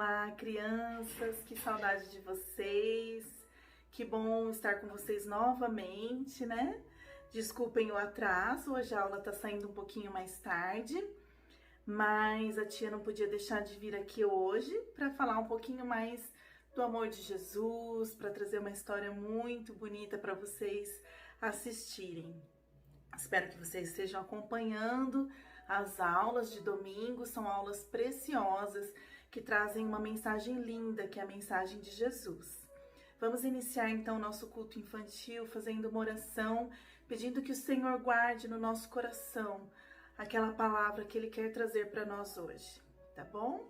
Olá, crianças, que saudade de vocês. Que bom estar com vocês novamente, né? Desculpem o atraso, hoje a aula tá saindo um pouquinho mais tarde, mas a tia não podia deixar de vir aqui hoje para falar um pouquinho mais do amor de Jesus, para trazer uma história muito bonita para vocês assistirem. Espero que vocês estejam acompanhando as aulas de domingo, são aulas preciosas que trazem uma mensagem linda, que é a mensagem de Jesus. Vamos iniciar então o nosso culto infantil fazendo uma oração, pedindo que o Senhor guarde no nosso coração aquela palavra que Ele quer trazer para nós hoje, tá bom?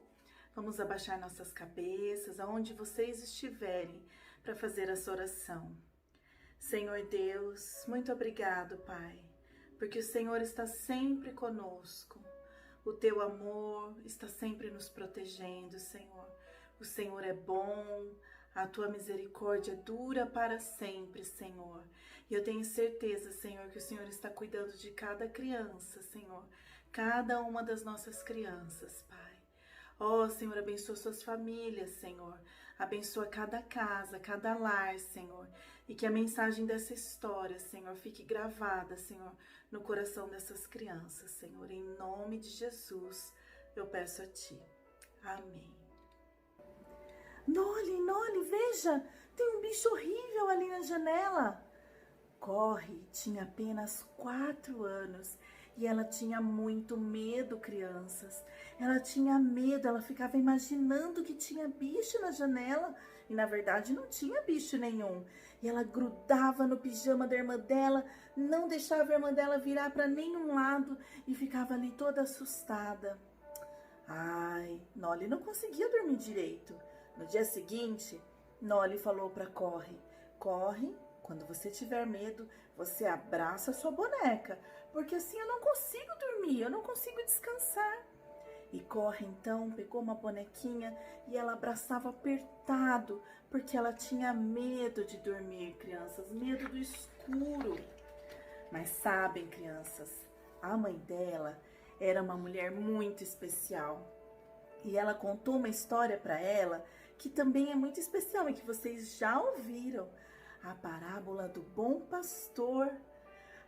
Vamos abaixar nossas cabeças, aonde vocês estiverem, para fazer essa oração. Senhor Deus, muito obrigado, Pai, porque o Senhor está sempre conosco. O Teu amor está sempre nos protegendo, Senhor. O Senhor é bom, a Tua misericórdia dura para sempre, Senhor. E eu tenho certeza, Senhor, que o Senhor está cuidando de cada criança, Senhor. Cada uma das nossas crianças, Pai. Ó, Senhor, abençoa suas famílias, Senhor. Abençoa cada casa, cada lar, Senhor. E que a mensagem dessa história, Senhor, fique gravada, Senhor, no coração dessas crianças, Senhor. Em nome de Jesus, eu peço a Ti. Amém. Noli, veja! Tem um bicho horrível ali na janela. Corre tinha apenas 4 anos e ela tinha muito medo, crianças. Ela tinha medo, ela ficava imaginando que tinha bicho na janela e na verdade não tinha bicho nenhum. E ela grudava no pijama da irmã dela, não deixava a irmã dela virar para nenhum lado e ficava ali toda assustada. Ai, Noli não conseguia dormir direito. No dia seguinte, Noli falou para Corre: Corre, quando você tiver medo, você abraça a sua boneca, porque assim eu não consigo dormir, eu não consigo descansar. E Corre então pegou uma bonequinha e ela abraçava apertado, porque ela tinha medo de dormir, crianças, medo do escuro. Mas sabem, crianças, a mãe dela era uma mulher muito especial. E ela contou uma história para ela que também é muito especial e que vocês já ouviram. A parábola do bom pastor.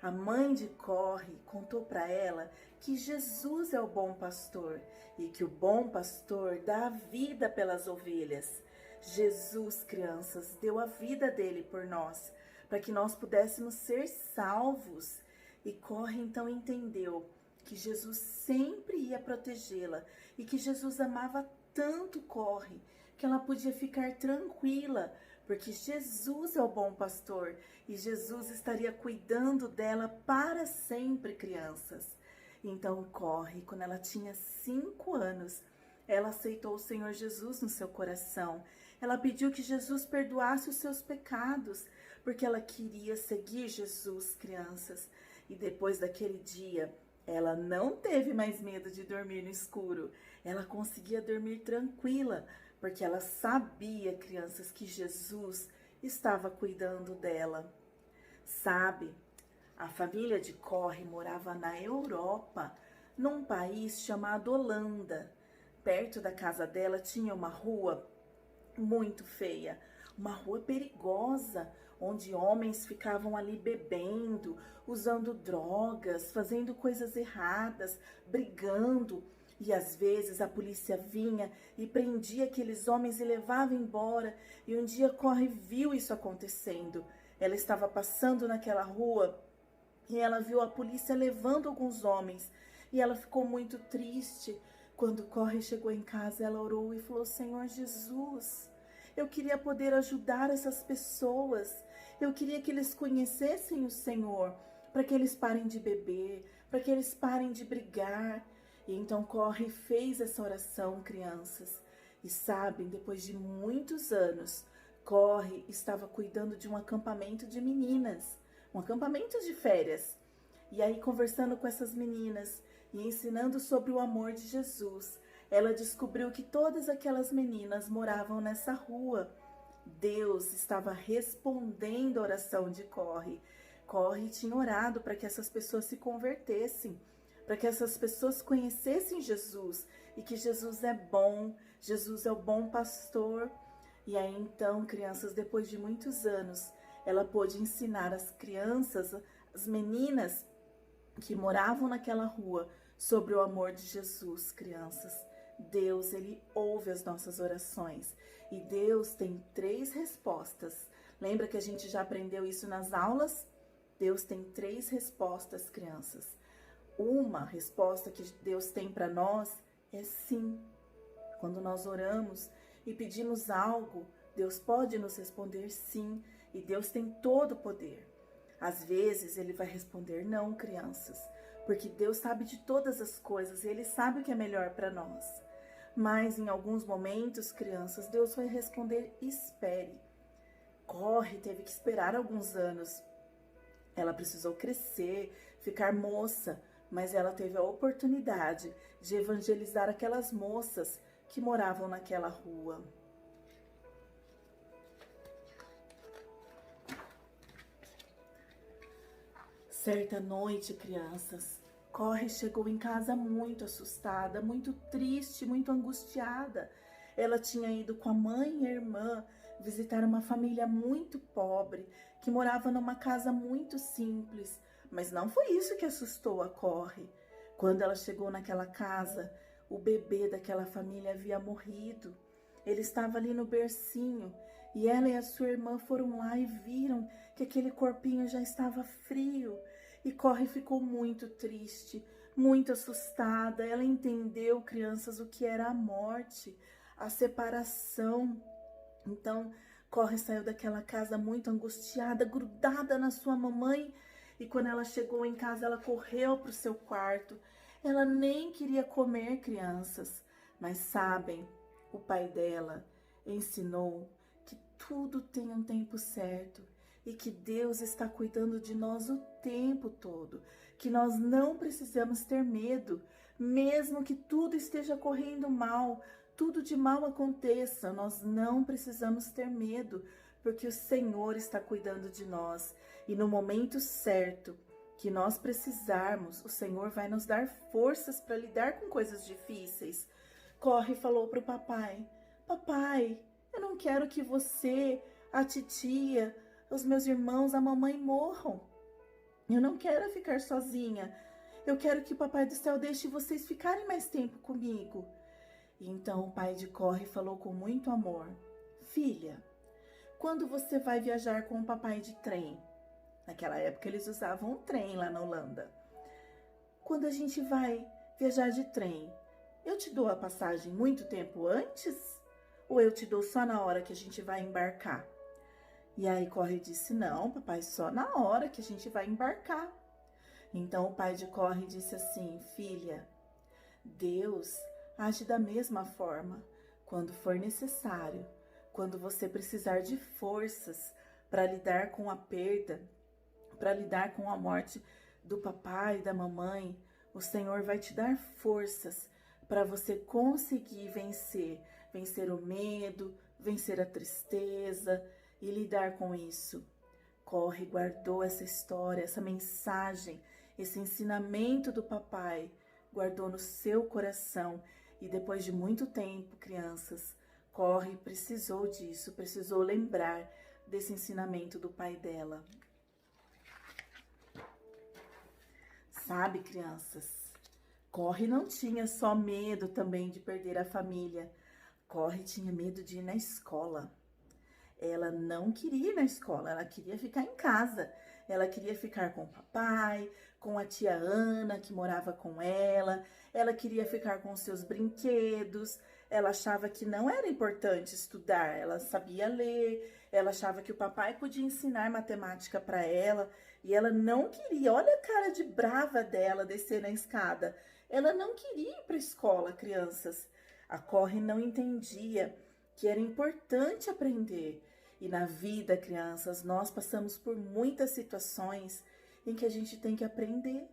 A mãe de Corre contou para ela que Jesus é o bom pastor e que o bom pastor dá a vida pelas ovelhas. Jesus, crianças, deu a vida dele por nós, para que nós pudéssemos ser salvos. E Corre então entendeu que Jesus sempre ia protegê-la e que Jesus amava tanto Corre que ela podia ficar tranquila, porque Jesus é o bom pastor e Jesus estaria cuidando dela para sempre, crianças. Então Corre, quando ela tinha 5 anos, ela aceitou o Senhor Jesus no seu coração. Ela pediu que Jesus perdoasse os seus pecados, porque ela queria seguir Jesus, crianças. E depois daquele dia, ela não teve mais medo de dormir no escuro. Ela conseguia dormir tranquila, porque ela sabia, crianças, que Jesus estava cuidando dela. Sabe, a família de Corre morava na Europa, num país chamado Holanda. Perto da casa dela tinha uma rua muito feia, uma rua perigosa, onde homens ficavam ali bebendo, usando drogas, fazendo coisas erradas, brigando. E às vezes a polícia vinha e prendia aqueles homens e levava embora. E um dia Corre viu isso acontecendo. Ela estava passando naquela rua e ela viu a polícia levando alguns homens. E ela ficou muito triste. Quando Corre chegou em casa, ela orou e falou: Senhor Jesus, eu queria poder ajudar essas pessoas. Eu queria que eles conhecessem o Senhor, para que eles parem de beber, para que eles parem de brigar. E então Corre e fez essa oração, crianças. E sabem, depois de muitos anos, Corre estava cuidando de um acampamento de meninas, um acampamento de férias. E aí, conversando com essas meninas e ensinando sobre o amor de Jesus, ela descobriu que todas aquelas meninas moravam nessa rua. Deus estava respondendo a oração de Corre. Corre tinha orado para que essas pessoas se convertessem, para que essas pessoas conhecessem Jesus e que Jesus é bom, Jesus é o bom pastor. E aí então, crianças, depois de muitos anos, ela pôde ensinar as crianças, as meninas que moravam naquela rua, sobre o amor de Jesus, crianças. Deus, ele ouve as nossas orações e Deus tem 3 respostas. Lembra que a gente já aprendeu isso nas aulas? Deus tem 3 respostas, crianças. Uma resposta que Deus tem para nós é sim. Quando nós oramos e pedimos algo, Deus pode nos responder sim, e Deus tem todo o poder. Às vezes ele vai responder não, crianças, porque Deus sabe de todas as coisas e ele sabe o que é melhor para nós. Mas em alguns momentos, crianças, Deus vai responder espere. Corre, teve que esperar alguns anos. Ela precisou crescer, ficar moça, mas ela teve a oportunidade de evangelizar aquelas moças que moravam naquela rua. Certa noite, crianças, Corre chegou em casa muito assustada, muito triste, muito angustiada. Ela tinha ido com a mãe e a irmã visitar uma família muito pobre, que morava numa casa muito simples. Mas não foi isso que assustou a Corre. Quando ela chegou naquela casa, o bebê daquela família havia morrido. Ele estava ali no bercinho e ela e a sua irmã foram lá e viram que aquele corpinho já estava frio. E Corre ficou muito triste, muito assustada. Ela entendeu, crianças, o que era a morte, a separação. Então, Corre saiu daquela casa muito angustiada, grudada na sua mamãe. E quando ela chegou em casa, ela correu para o seu quarto. Ela nem queria comer, crianças. Mas sabem, o pai dela ensinou que tudo tem um tempo certo e que Deus está cuidando de nós o tempo todo, que nós não precisamos ter medo, mesmo que tudo esteja correndo mal, tudo de mal aconteça, nós não precisamos ter medo, porque o Senhor está cuidando de nós e no momento certo que nós precisarmos, o Senhor vai nos dar forças para lidar com coisas difíceis. Corre e falou para o papai: papai, eu não quero que você, a titia, os meus irmãos, a mamãe morram. Eu não quero ficar sozinha. Eu quero que o Papai do Céu deixe vocês ficarem mais tempo comigo. E então o pai de Corre falou com muito amor: filha, quando você vai viajar com o papai de trem? Naquela época eles usavam um trem lá na Holanda. Quando a gente vai viajar de trem, eu te dou a passagem muito tempo antes? Ou eu te dou só na hora que a gente vai embarcar? E aí Corre disse: não, papai, só na hora que a gente vai embarcar. Então o pai de Corre disse assim: filha, Deus age da mesma forma. Quando for necessário, quando você precisar de forças para lidar com a perda, para lidar com a morte do papai e da mamãe, o Senhor vai te dar forças para você conseguir vencer o medo, vencer a tristeza e lidar com isso. Corre, guardou essa história, essa mensagem, esse ensinamento do papai, guardou no seu coração. E depois de muito tempo, crianças, Corre precisou disso, precisou lembrar desse ensinamento do pai dela. Sabe, crianças, Corre não tinha só medo também de perder a família. Corre tinha medo de ir na escola. Ela não queria ir na escola, ela queria ficar em casa. Ela queria ficar com o papai, com a tia Ana, que morava com ela. Ela queria ficar com os seus brinquedos. Ela achava que não era importante estudar. Ela sabia ler. Ela achava que o papai podia ensinar matemática para ela. E ela não queria. Olha a cara de brava dela descer na escada. Ela não queria ir para a escola, crianças. A Corre não entendia que era importante aprender. E na vida, crianças, nós passamos por muitas situações em que a gente tem que aprender.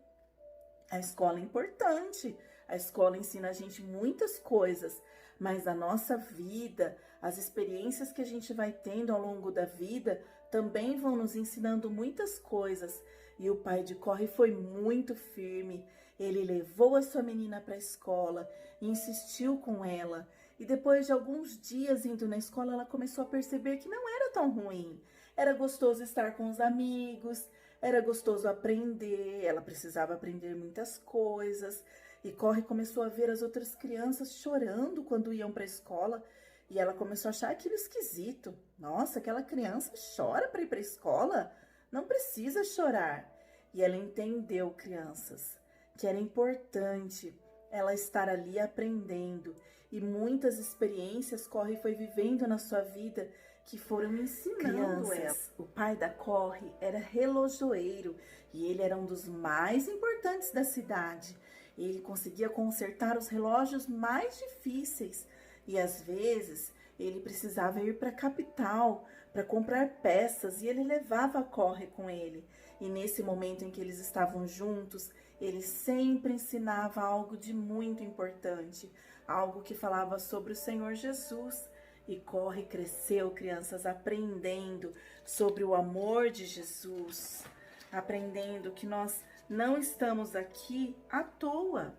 A escola é importante, a escola ensina a gente muitas coisas, mas a nossa vida, as experiências que a gente vai tendo ao longo da vida, também vão nos ensinando muitas coisas. E o pai de Corre foi muito firme. Ele levou a sua menina para a escola, insistiu com ela. E depois de alguns dias indo na escola, ela começou a perceber que não era tão ruim. Era gostoso estar com os amigos, era gostoso aprender, ela precisava aprender muitas coisas. E Corre começou a ver as outras crianças chorando quando iam para a escola. E ela começou a achar aquilo esquisito. Nossa, aquela criança chora para ir para a escola? Não precisa chorar. E ela entendeu, crianças, que era importante ela estar ali aprendendo. E muitas experiências Corre foi vivendo na sua vida que foram ensinando ela. O pai da Corre era relojoeiro e ele era um dos mais importantes da cidade. Ele conseguia consertar os relógios mais difíceis e às vezes ele precisava ir para a capital para comprar peças e ele levava a Corre com ele. E nesse momento em que eles estavam juntos, ele sempre ensinava algo de muito importante, algo que falava sobre o Senhor Jesus. E Corre cresceu, crianças, aprendendo sobre o amor de Jesus, aprendendo que nós não estamos aqui à toa.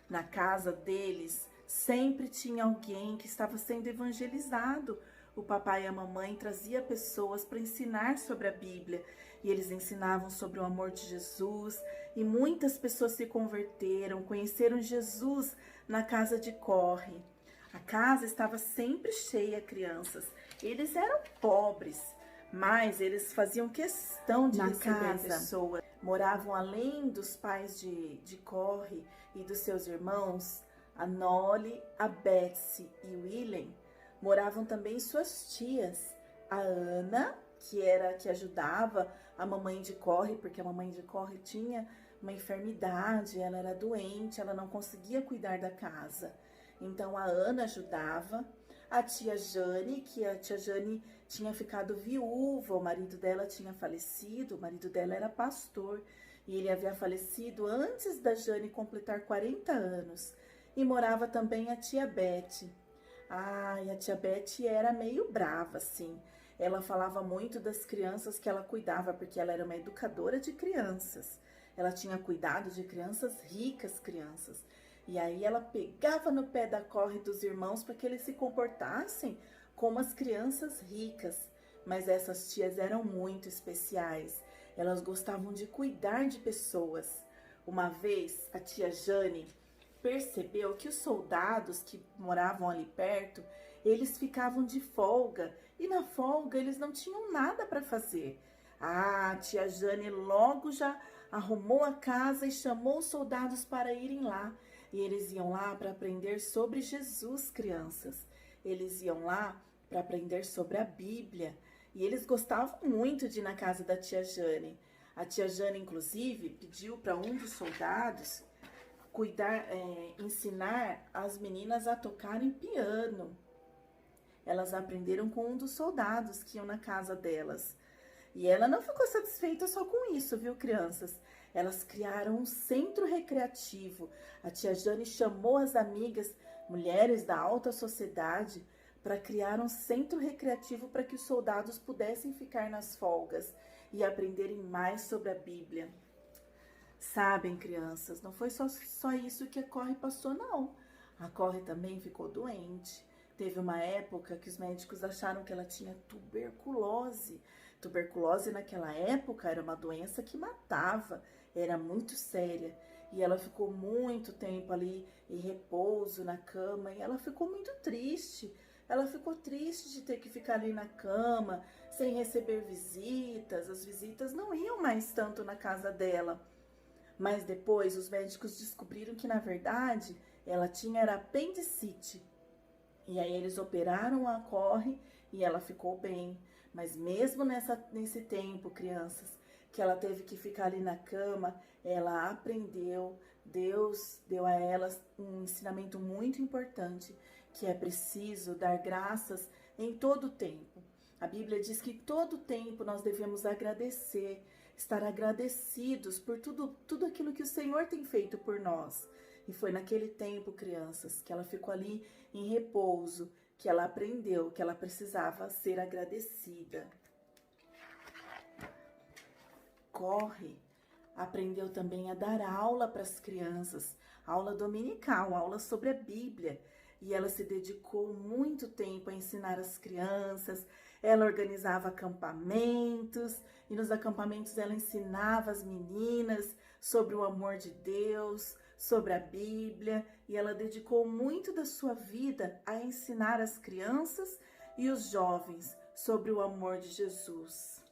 Na casa deles sempre tinha alguém que estava sendo evangelizado. O papai e a mamãe traziam pessoas para ensinar sobre a Bíblia. E eles ensinavam sobre o amor de Jesus. E muitas pessoas se converteram, conheceram Jesus na casa de Corre. A casa estava sempre cheia, crianças. Eles eram pobres, mas eles faziam questão de receber pessoas. Moravam além dos pais de Corre e dos seus irmãos, a Nolly, a Betsy e o Willem. Moravam também suas tias, a Ana, que ajudava a mamãe de Corre, porque a mamãe de Corre tinha uma enfermidade, ela era doente, ela não conseguia cuidar da casa. Então a Ana ajudava, a tia Jane, que a tia Jane tinha ficado viúva, o marido dela tinha falecido, o marido dela era pastor e ele havia falecido antes da Jane completar 40 anos. E morava também a tia Beth. E a tia Beth era meio brava, assim. Ela falava muito das crianças que ela cuidava, porque ela era uma educadora de crianças. Ela tinha cuidado de crianças ricas, crianças. E aí ela pegava no pé da Corre dos irmãos para que eles se comportassem como as crianças ricas. Mas essas tias eram muito especiais. Elas gostavam de cuidar de pessoas. Uma vez a tia Jane percebeu que os soldados que moravam ali perto, eles ficavam de folga e na folga eles não tinham nada para fazer. A tia Jane logo já arrumou a casa e chamou os soldados para irem lá. E eles iam lá para aprender sobre Jesus, crianças. Eles iam lá para aprender sobre a Bíblia. E eles gostavam muito de ir na casa da tia Jane. A tia Jane, inclusive, pediu para um dos soldados ensinar as meninas a tocarem piano. Elas aprenderam com um dos soldados que iam na casa delas. E ela não ficou satisfeita só com isso, viu, crianças? Elas criaram um centro recreativo. A tia Jane chamou as amigas, mulheres da alta sociedade, para criar um centro recreativo para que os soldados pudessem ficar nas folgas e aprenderem mais sobre a Bíblia. Sabem, crianças, não foi só isso que a Corre passou, não. A Corre também ficou doente. Teve uma época que os médicos acharam que ela tinha tuberculose. Tuberculose naquela época era uma doença que matava, era muito séria. E ela ficou muito tempo ali em repouso na cama e ela ficou muito triste. Ela ficou triste de ter que ficar ali na cama, sem receber visitas. As visitas não iam mais tanto na casa dela. Mas depois os médicos descobriram que, na verdade, ela tinha apendicite. E aí eles operaram a Corre e ela ficou bem. Mas mesmo nesse tempo, crianças, que ela teve que ficar ali na cama, ela aprendeu. Deus deu a elas um ensinamento muito importante, que é preciso dar graças em todo o tempo. A Bíblia diz que todo o tempo nós devemos agradecer, estar agradecidos por tudo aquilo que o Senhor tem feito por nós. E foi naquele tempo, crianças, que ela ficou ali em repouso, que ela aprendeu que ela precisava ser agradecida. Corre aprendeu também a dar aula para as crianças, aula dominical, aula sobre a Bíblia. E ela se dedicou muito tempo a ensinar as crianças. Ela organizava acampamentos e nos acampamentos ela ensinava as meninas sobre o amor de Deus, sobre a Bíblia. E ela dedicou muito da sua vida a ensinar as crianças e os jovens sobre o amor de Jesus.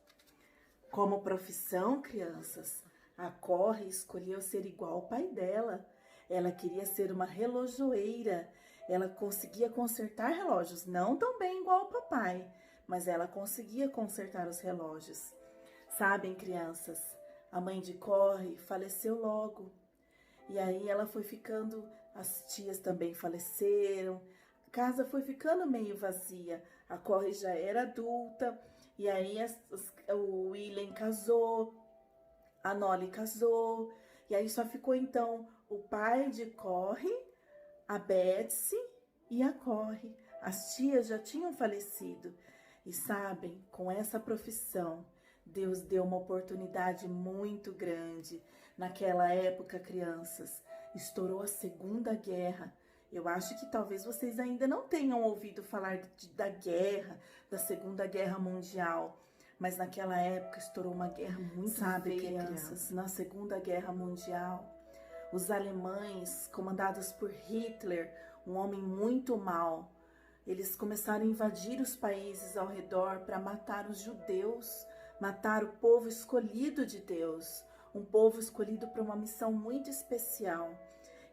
Como profissão, crianças, a Corre escolheu ser igual ao pai dela. Ela queria ser uma relojoeira. Ela conseguia consertar relógios, não tão bem igual ao papai, mas ela conseguia consertar os relógios. Sabem, crianças, a mãe de Corre faleceu logo. E aí ela foi ficando, as tias também faleceram, a casa foi ficando meio vazia. A Corre já era adulta, e aí o Willem casou, a Nolly casou, e aí só ficou então o pai de Corre, a Betsy e a Corre. As tias já tinham falecido. E sabem, com essa profissão, Deus deu uma oportunidade muito grande. Naquela época, crianças, estourou a Segunda Guerra. Eu acho que talvez vocês ainda não tenham ouvido falar da guerra, da Segunda Guerra Mundial. Mas naquela época estourou uma guerra muito feia, crianças. Na Segunda Guerra Mundial, os alemães, comandados por Hitler, um homem muito mau, eles começaram a invadir os países ao redor para matar os judeus, matar o povo escolhido de Deus, um povo escolhido para uma missão muito especial.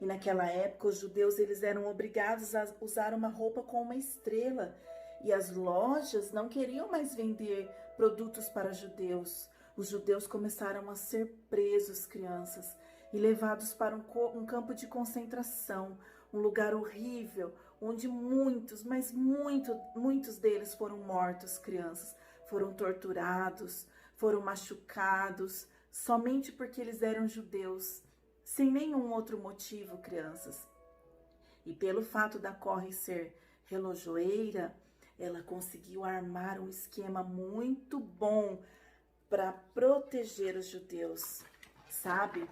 E naquela época os judeus eles eram obrigados a usar uma roupa com uma estrela, e as lojas não queriam mais vender produtos para judeus. Os judeus começaram a ser presos, crianças, e levados para um campo de concentração, um lugar horrível, onde muitos, mas muitos deles foram mortos, crianças, foram torturados, foram machucados, somente porque eles eram judeus, sem nenhum outro motivo, crianças. E pelo fato da Corre ser relojoeira, ela conseguiu armar um esquema muito bom para proteger os judeus. Sabe,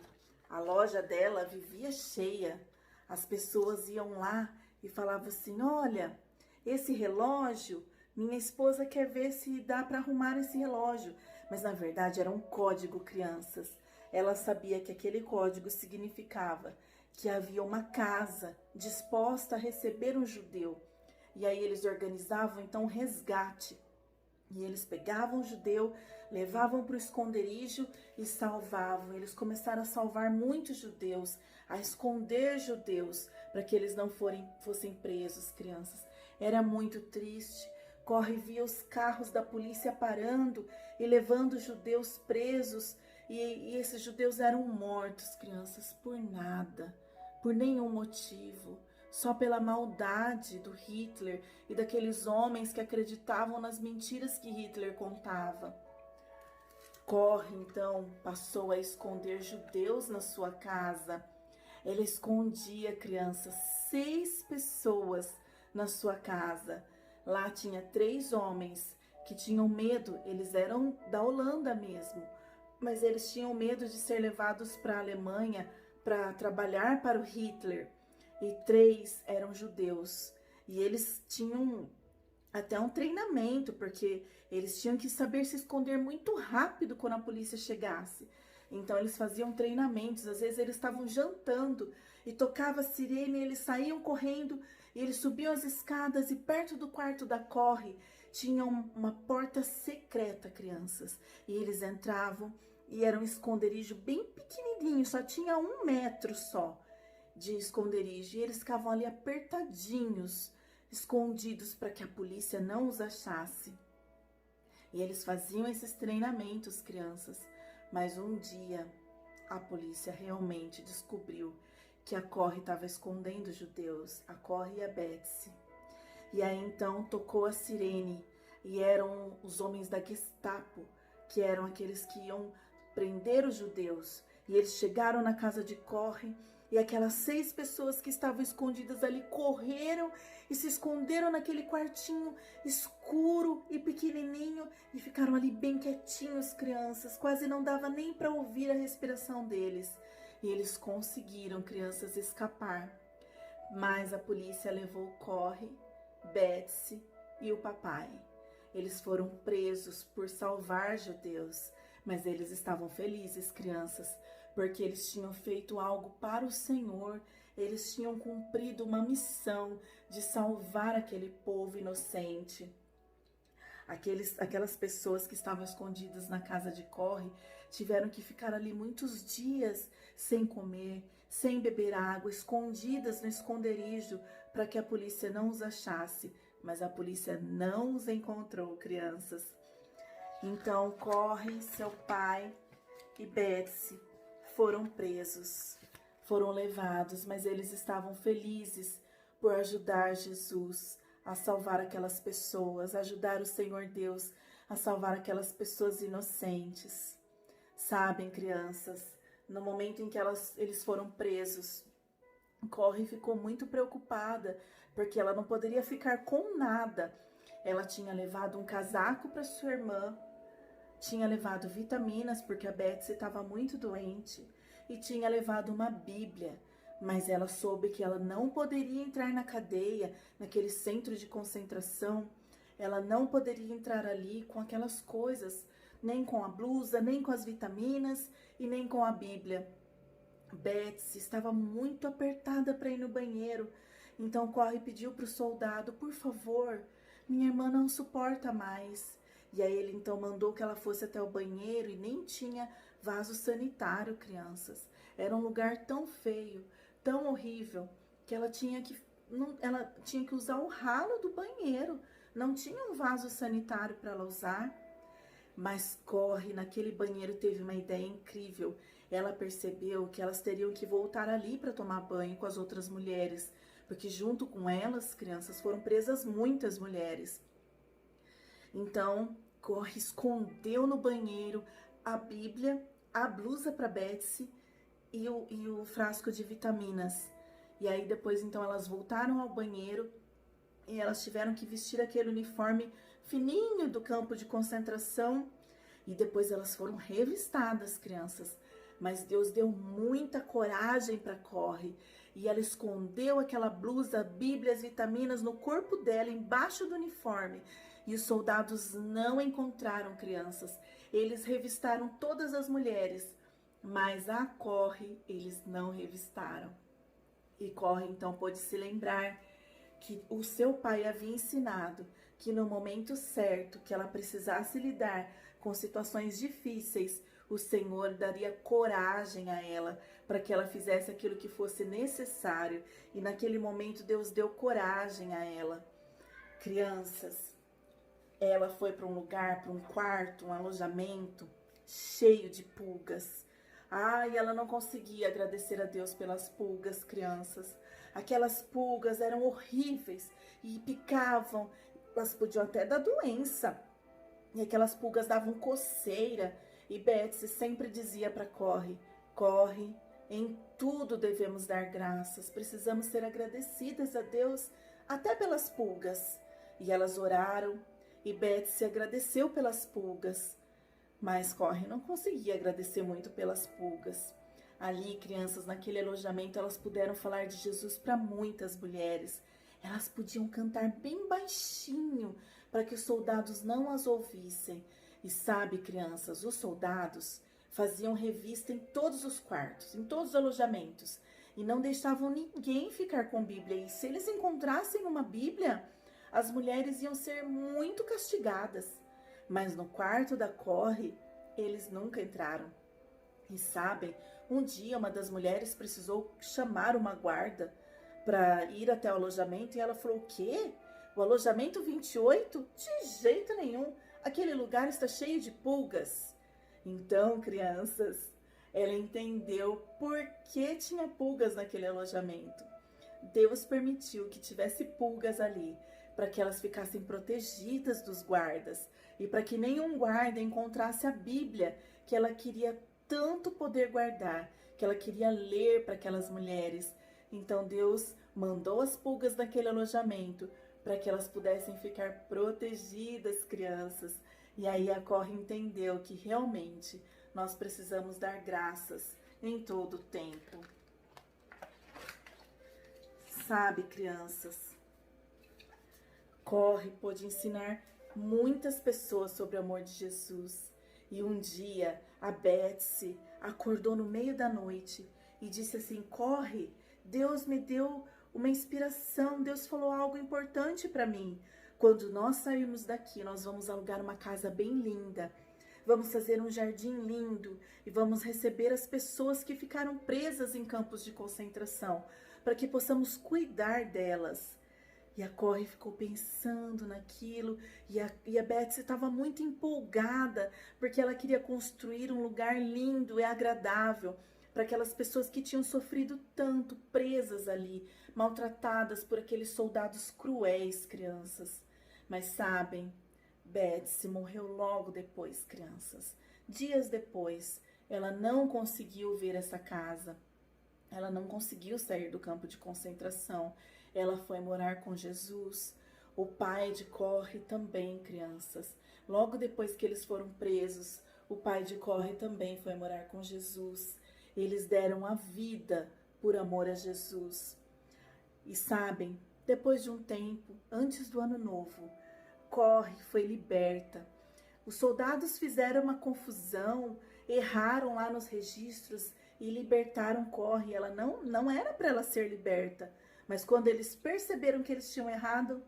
a loja dela vivia cheia. As pessoas iam lá e falavam assim: olha, esse relógio, minha esposa quer ver se dá para arrumar esse relógio. Mas na verdade era um código, crianças. Ela sabia que aquele código significava que havia uma casa disposta a receber um judeu. E aí eles organizavam então um resgate. E eles pegavam o judeu, levavam para o esconderijo e salvavam. Eles começaram a salvar muitos judeus, a esconder judeus, para que eles não fossem presos, crianças. Era muito triste. Corre via os carros da polícia parando e levando os judeus presos. E esses judeus eram mortos, crianças, por nada, por nenhum motivo. Só pela maldade do Hitler e daqueles homens que acreditavam nas mentiras que Hitler contava. Corre, então, passou a esconder judeus na sua casa. Ela escondia, crianças, 6 pessoas na sua casa. Lá tinha 3 homens que tinham medo, eles eram da Holanda mesmo, mas eles tinham medo de ser levados para a Alemanha para trabalhar para o Hitler. E 3 eram judeus. E eles tinham até um treinamento, porque eles tinham que saber se esconder muito rápido quando a polícia chegasse. Então eles faziam treinamentos, às vezes eles estavam jantando e tocava a sirene, e eles saíam correndo, e eles subiam as escadas e perto do quarto da Corre tinha uma porta secreta, crianças. E eles entravam e era um esconderijo bem pequenininho, só tinha 1 metro só de esconderijo, e eles ficavam ali apertadinhos, escondidos para que a polícia não os achasse. E eles faziam esses treinamentos, crianças, mas um dia a polícia realmente descobriu que a Corre estava escondendo os judeus, a Corre e a Betsy. E aí então tocou a sirene, e eram os homens da Gestapo, que eram aqueles que iam prender os judeus. E eles chegaram na casa de Corre E aquelas 6 pessoas que estavam escondidas ali correram e se esconderam naquele quartinho escuro e pequenininho e ficaram ali bem quietinhos, crianças. Quase não dava nem para ouvir a respiração deles. E eles conseguiram, crianças, escapar. Mas a polícia levou Corre, Betsy e o papai. Eles foram presos por salvar judeus, mas eles estavam felizes, crianças, porque eles tinham feito algo para o Senhor. Eles tinham cumprido uma missão de salvar aquele povo inocente. Aquelas pessoas que estavam escondidas na casa de Corre tiveram que ficar ali muitos dias sem comer, sem beber água, escondidas no esconderijo para que a polícia não os achasse. Mas a polícia não os encontrou, crianças. Então Corre, seu pai e Betsy foram presos, foram levados, mas eles estavam felizes por ajudar Jesus a salvar aquelas pessoas, ajudar o Senhor Deus a salvar aquelas pessoas inocentes. Sabem, crianças, no momento em que eles foram presos, Corre ficou muito preocupada, porque ela não poderia ficar com nada. Ela tinha levado um casaco para sua irmã, tinha levado vitaminas, porque a Betsy estava muito doente, e tinha levado uma Bíblia. Mas ela soube que ela não poderia entrar na cadeia, naquele centro de concentração. Ela não poderia entrar ali com aquelas coisas, nem com a blusa, nem com as vitaminas e nem com a Bíblia. Betsy estava muito apertada para ir no banheiro. Então Corre pediu para o soldado: por favor, minha irmã não suporta mais. E aí ele então mandou que ela fosse até o banheiro e nem tinha vaso sanitário, crianças. Era um lugar tão feio, tão horrível, que ela tinha que usar o ralo do banheiro. Não tinha um vaso sanitário para ela usar. Mas Corre, naquele banheiro, teve uma ideia incrível. Ela percebeu que elas teriam que voltar ali para tomar banho com as outras mulheres, porque junto com elas, crianças, foram presas muitas mulheres. Então, Corre escondeu no banheiro a Bíblia, a blusa para Betsy e o frasco de vitaminas. E aí depois, então, elas voltaram ao banheiro e elas tiveram que vestir aquele uniforme fininho do campo de concentração. E depois elas foram revistadas, crianças. Mas Deus deu muita coragem para Corre. E ela escondeu aquela blusa, a Bíblia, as vitaminas no corpo dela, embaixo do uniforme. E os soldados não encontraram, crianças. Eles revistaram todas as mulheres, mas a Corre eles não revistaram. E Corre então pôde se lembrar que o seu pai havia ensinado que no momento certo que ela precisasse lidar com situações difíceis, o Senhor daria coragem a ela para que ela fizesse aquilo que fosse necessário. E naquele momento Deus deu coragem a ela. Crianças, ela foi para um lugar, para um quarto, um alojamento cheio de pulgas. E ela não conseguia agradecer a Deus pelas pulgas, crianças. Aquelas pulgas eram horríveis e picavam. Elas podiam até dar doença. E aquelas pulgas davam coceira. E Betsy sempre dizia para Corre: Corre, em tudo devemos dar graças. Precisamos ser agradecidas a Deus até pelas pulgas. E elas oraram e Betsy agradeceu pelas pulgas. Mas Corre não conseguia agradecer muito pelas pulgas. Ali, crianças, naquele alojamento, elas puderam falar de Jesus para muitas mulheres. Elas podiam cantar bem baixinho para que os soldados não as ouvissem. E sabe, crianças, os soldados faziam revista em todos os quartos, em todos os alojamentos. E não deixavam ninguém ficar com Bíblia. E se eles encontrassem uma Bíblia, as mulheres iam ser muito castigadas. Mas no quarto da Corre, eles nunca entraram. E sabem, um dia uma das mulheres precisou chamar uma guarda para ir até o alojamento e ela falou: o quê? O alojamento 28? De jeito nenhum, aquele lugar está cheio de pulgas. Então, crianças, ela entendeu por que tinha pulgas naquele alojamento. Deus permitiu que tivesse pulgas ali, para que elas ficassem protegidas dos guardas e para que nenhum guarda encontrasse a Bíblia que ela queria tanto poder guardar, que ela queria ler para aquelas mulheres. Então Deus mandou as pulgas naquele alojamento para que elas pudessem ficar protegidas, crianças. E aí a Corre entendeu que realmente nós precisamos dar graças em todo o tempo. Sabe, crianças, Corre pôde ensinar muitas pessoas sobre o amor de Jesus. E um dia a Betsy acordou no meio da noite e disse assim: Corre, Deus me deu uma inspiração, Deus falou algo importante para mim. Quando nós sairmos daqui, nós vamos alugar uma casa bem linda. Vamos fazer um jardim lindo e vamos receber as pessoas que ficaram presas em campos de concentração, para que possamos cuidar delas. E a Corre ficou pensando naquilo e a Betsy estava muito empolgada, porque ela queria construir um lugar lindo e agradável para aquelas pessoas que tinham sofrido tanto, presas ali, maltratadas por aqueles soldados cruéis, crianças. Mas sabem, Betsy morreu logo depois, crianças. Dias depois, ela não conseguiu ver essa casa. Ela não conseguiu sair do campo de concentração. Ela foi morar com Jesus. O pai de Corre também, crianças. Logo depois que eles foram presos, o pai de Corre também foi morar com Jesus. Eles deram a vida por amor a Jesus. E sabem, depois de um tempo, antes do ano novo, Corre foi liberta. Os soldados fizeram uma confusão, erraram lá nos registros e libertaram Corre. Ela não era para ela ser liberta. Mas quando eles perceberam que eles tinham errado,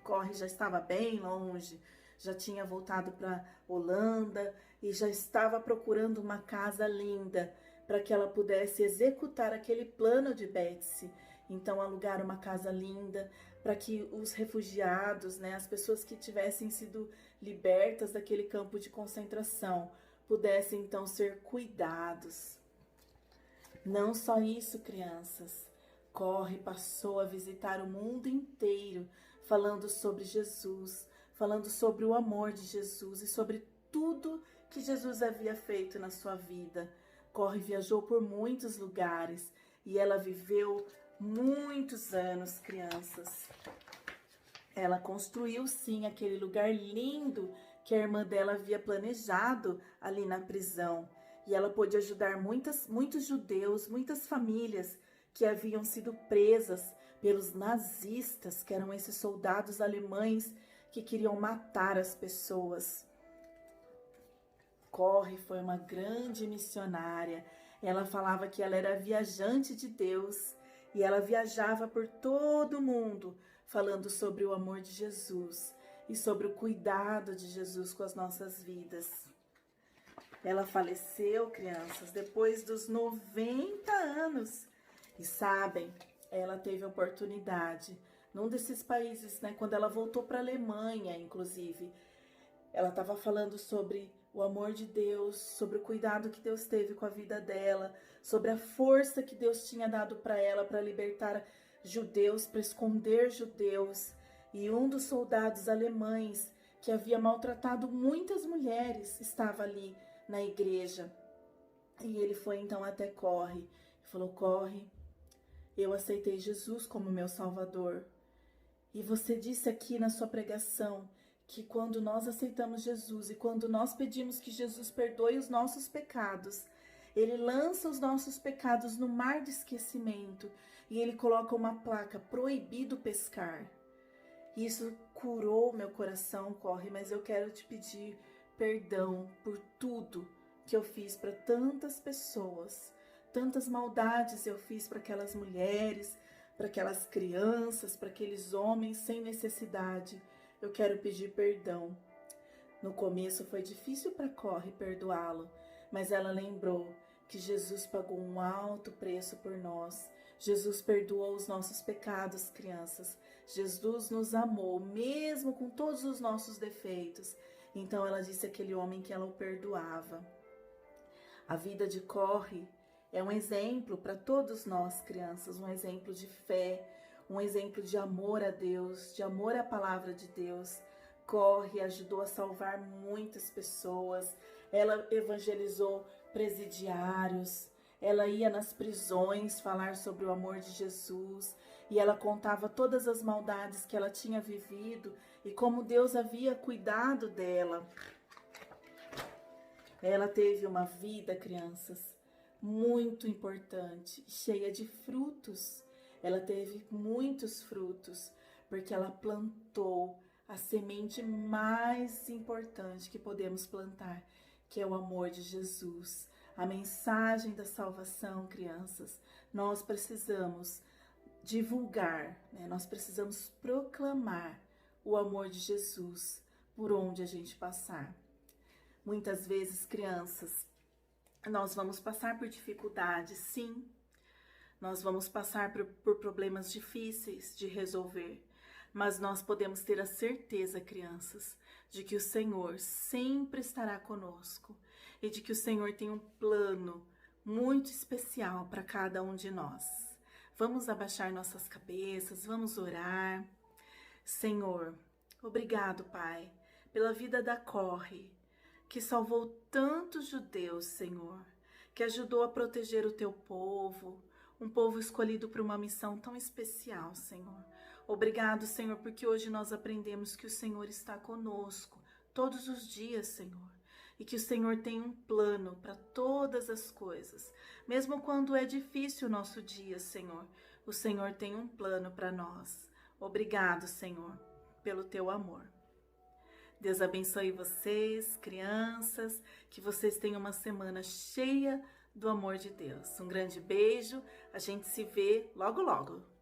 Corre já estava bem longe, já tinha voltado para Holanda e já estava procurando uma casa linda para que ela pudesse executar aquele plano de Betsy. Então alugaram uma casa linda para que os refugiados, as pessoas que tivessem sido libertas daquele campo de concentração, pudessem então ser cuidados. Não só isso, crianças. Corre passou a visitar o mundo inteiro, falando sobre Jesus, falando sobre o amor de Jesus e sobre tudo que Jesus havia feito na sua vida. Corre viajou por muitos lugares e ela viveu muitos anos, crianças. Ela construiu sim aquele lugar lindo que a irmã dela havia planejado ali na prisão. E ela pôde ajudar muitos judeus, muitas famílias que haviam sido presas pelos nazistas, que eram esses soldados alemães que queriam matar as pessoas. Corre foi uma grande missionária. Ela falava que ela era viajante de Deus e ela viajava por todo o mundo falando sobre o amor de Jesus e sobre o cuidado de Jesus com as nossas vidas. Ela faleceu, crianças, depois dos 90 anos. E sabem, ela teve a oportunidade, num desses países, quando ela voltou para a Alemanha, inclusive, ela estava falando sobre o amor de Deus, sobre o cuidado que Deus teve com a vida dela, sobre a força que Deus tinha dado para ela para libertar judeus, para esconder judeus. E um dos soldados alemães que havia maltratado muitas mulheres estava ali na igreja. E ele foi então até Corre e falou: Corre, eu aceitei Jesus como meu Salvador. E você disse aqui na sua pregação que quando nós aceitamos Jesus e quando nós pedimos que Jesus perdoe os nossos pecados, Ele lança os nossos pecados no mar de esquecimento e Ele coloca uma placa: proibido pescar. Isso curou meu coração, Corre, mas eu quero te pedir perdão por tudo que eu fiz para tantas pessoas. Tantas maldades eu fiz para aquelas mulheres, para aquelas crianças, para aqueles homens sem necessidade. Eu quero pedir perdão. No começo foi difícil para Corre perdoá-lo, mas ela lembrou que Jesus pagou um alto preço por nós. Jesus perdoou os nossos pecados, crianças. Jesus nos amou, mesmo com todos os nossos defeitos. Então ela disse àquele homem que ela o perdoava. A vida de Corre é um exemplo para todos nós, crianças, um exemplo de fé, um exemplo de amor a Deus, de amor à palavra de Deus. Corre ajudou a salvar muitas pessoas, ela evangelizou presidiários, Ela ia nas prisões falar sobre o amor de Jesus e ela contava todas as maldades que ela tinha vivido e como Deus havia cuidado dela. Ela teve uma vida, crianças, muito importante, cheia de frutos. Ela teve muitos frutos, porque ela plantou a semente mais importante que podemos plantar, que é o amor de Jesus. A mensagem da salvação, crianças, nós precisamos divulgar, né? Nós precisamos proclamar o amor de Jesus por onde a gente passar. Muitas vezes, crianças, nós vamos passar por dificuldades, sim. Nós vamos passar por problemas difíceis de resolver. Mas nós podemos ter a certeza, crianças, de que o Senhor sempre estará conosco e de que o Senhor tem um plano muito especial para cada um de nós. Vamos abaixar nossas cabeças, vamos orar. Senhor, obrigado, Pai, pela vida da Corre, que salvou tantos judeus, Senhor, que ajudou a proteger o teu povo, um povo escolhido para uma missão tão especial, Senhor. Obrigado, Senhor, porque hoje nós aprendemos que o Senhor está conosco todos os dias, Senhor, e que o Senhor tem um plano para todas as coisas. Mesmo quando é difícil o nosso dia, Senhor, o Senhor tem um plano para nós. Obrigado, Senhor, pelo teu amor. Deus abençoe vocês, crianças, que vocês tenham uma semana cheia do amor de Deus. Um grande beijo, a gente se vê logo logo.